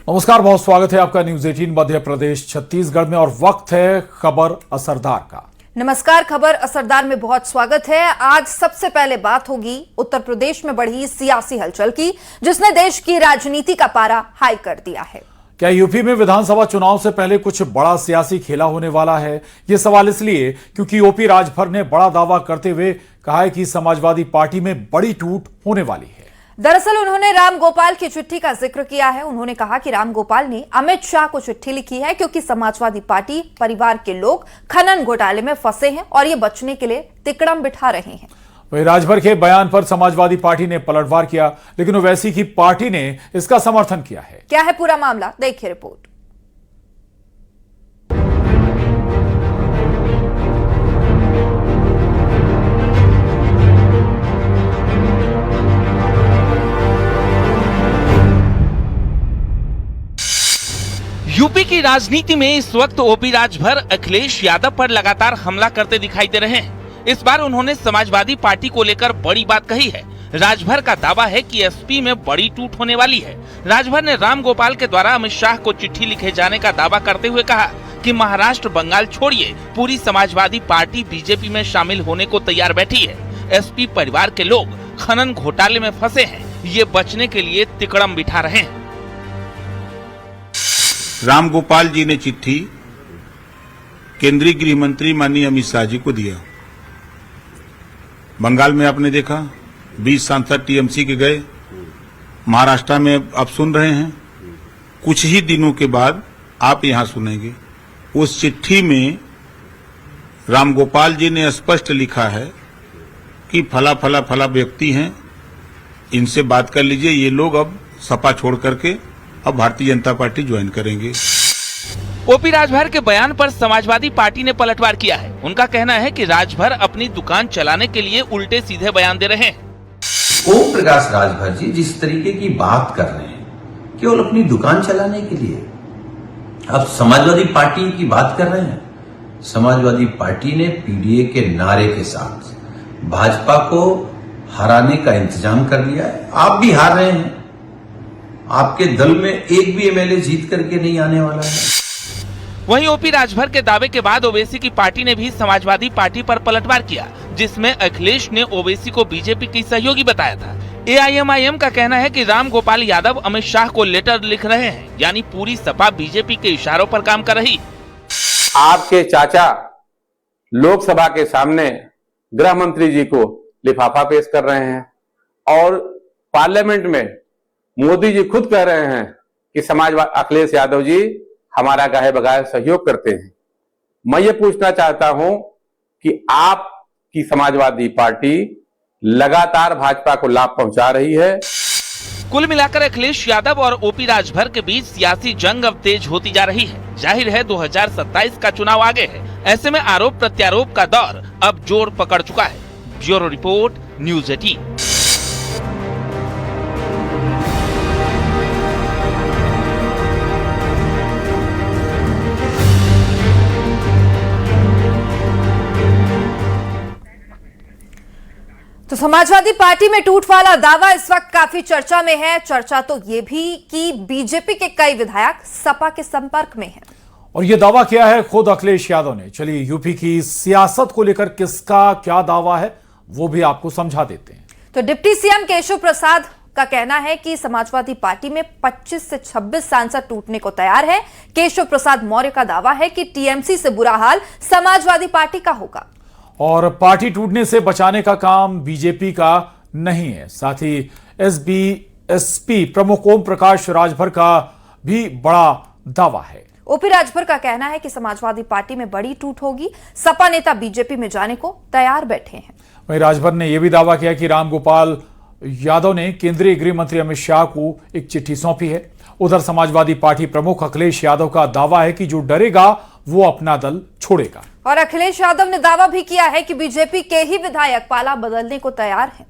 नमस्कार, बहुत स्वागत है आपका न्यूज 18 मध्य प्रदेश छत्तीसगढ़ में और वक्त है खबर असरदार का। नमस्कार, खबर असरदार में बहुत स्वागत है। आज सबसे पहले बात होगी उत्तर प्रदेश में बढ़ी सियासी हलचल की, जिसने देश की राजनीति का पारा हाई कर दिया है। क्या यूपी में विधानसभा चुनाव से पहले कुछ बड़ा सियासी खेला होने वाला है? ये सवाल इसलिए क्योंकि ओपी राजभर ने बड़ा दावा करते हुए कहा है कि समाजवादी पार्टी में बड़ी टूट होने वाली है। दरअसल उन्होंने राम गोपाल की चिट्ठी का जिक्र किया है। उन्होंने कहा कि राम गोपाल ने अमित शाह को चिट्ठी लिखी है क्योंकि समाजवादी पार्टी परिवार के लोग खनन घोटाले में फंसे हैं और ये बचने के लिए तिकड़म बिठा रहे हैं। वही राजभर के बयान पर समाजवादी पार्टी ने पलटवार किया, लेकिन ओवैसी की पार्टी ने इसका समर्थन किया है। क्या है पूरा मामला, देखिए रिपोर्ट। यूपी की राजनीति में इस वक्त ओपी राजभर अखिलेश यादव पर लगातार हमला करते दिखाई दे रहे हैं। इस बार उन्होंने समाजवादी पार्टी को लेकर बड़ी बात कही है। राजभर का दावा है कि एसपी में बड़ी टूट होने वाली है। राजभर ने राम गोपाल के द्वारा अमित शाह को चिट्ठी लिखे जाने का दावा करते हुए कहा कि महाराष्ट्र बंगाल छोड़िए, पूरी समाजवादी पार्टी बीजेपी में शामिल होने को तैयार बैठी है। एसपी परिवार के लोग खनन घोटाले में फंसे हैं, ये बचने के लिए तिकड़म बिठा रहे हैं। राम गोपाल जी ने चिट्ठी केंद्रीय गृह मंत्री माननीय अमित शाह जी को दिया। बंगाल में आपने देखा 20 सांसद टीएमसी के गए, महाराष्ट्र में आप सुन रहे हैं। कुछ ही दिनों के बाद आप यहां सुनेंगे। उस चिट्ठी में राम गोपाल जी ने स्पष्ट लिखा है कि फला फला फला व्यक्ति हैं, इनसे बात कर लीजिए। ये लोग अब सपा छोड़ करके अब भारतीय जनता पार्टी ज्वाइन करेंगे। ओपी राजभर के बयान पर समाजवादी पार्टी ने पलटवार किया है। उनका कहना है कि राजभर अपनी दुकान चलाने के लिए उल्टे सीधे बयान दे रहे हैं। ओम प्रकाश राजभर जी जिस तरीके की बात कर रहे हैं केवल अपनी दुकान चलाने के लिए, अब समाजवादी पार्टी की बात कर रहे हैं। समाजवादी पार्टी ने पीडीए के नारे के साथ भाजपा को हराने का इंतजाम कर लिया है। आप भी हार रहे हैं। आपके दल में एक भी एमएलए जीत करके नहीं आने वाला है। वहीं ओपी राजभर के दावे के बाद ओवैसी की पार्टी ने भी समाजवादी पार्टी पर पलटवार किया, जिसमें अखिलेश ने ओवैसी को बीजेपी की सहयोगी बताया था। एआईएमआईएम का कहना है कि राम गोपाल यादव अमित शाह को लेटर लिख रहे हैं, यानी पूरी सपा बीजेपी के इशारों पर काम कर रही। आपके चाचा लोकसभा के सामने गृह मंत्री जी को लिफाफा पेश कर रहे हैं और पार्लियामेंट में मोदी जी खुद कह रहे हैं कि समाजवादी अखिलेश यादव जी हमारा गाहे बगाहे सहयोग करते हैं। मैं ये पूछना चाहता हूं कि आपकी समाजवादी पार्टी लगातार भाजपा को लाभ पहुंचा रही है। कुल मिलाकर अखिलेश यादव और ओपी राजभर के बीच सियासी जंग अब तेज होती जा रही है। जाहिर है 2027 का चुनाव आगे है। ऐसे में आरोप प्रत्यारोप का दौर अब जोर पकड़ चुका है। Bureau report, news 18। तो समाजवादी पार्टी में टूट वाला दावा इस वक्त काफी चर्चा में है। चर्चा तो ये भी कि बीजेपी के कई विधायक सपा के संपर्क में हैं। और ये दावा किया है खुद अखिलेश यादव ने। चलिए यूपी की सियासत को लेकर किसका क्या दावा है वो भी आपको समझा देते हैं। तो डिप्टी सीएम केशव प्रसाद का कहना है कि समाजवादी पार्टी में 25 से 26 सांसद टूटने को तैयार है। केशव प्रसाद मौर्य का दावा है कि टीएमसी से बुरा हाल समाजवादी पार्टी का होगा और पार्टी टूटने से बचाने का काम बीजेपी का नहीं है। साथ ही एसपी प्रमुख ओम प्रकाश राजभर का भी बड़ा दावा है। ओपी राजभर का कहना है कि समाजवादी पार्टी में बड़ी टूट होगी। सपा नेता बीजेपी में जाने को तैयार बैठे हैं। वहीं राजभर ने यह भी दावा किया कि राम गोपाल यादव ने केंद्रीय गृह मंत्री अमित शाह को एक चिट्ठी सौंपी है। उधर समाजवादी पार्टी प्रमुख अखिलेश यादव का दावा है कि जो डरेगा वो अपना दल छोड़ेगा। और अखिलेश यादव ने दावा भी किया है कि बीजेपी के ही विधायक पाला बदलने को तैयार हैं।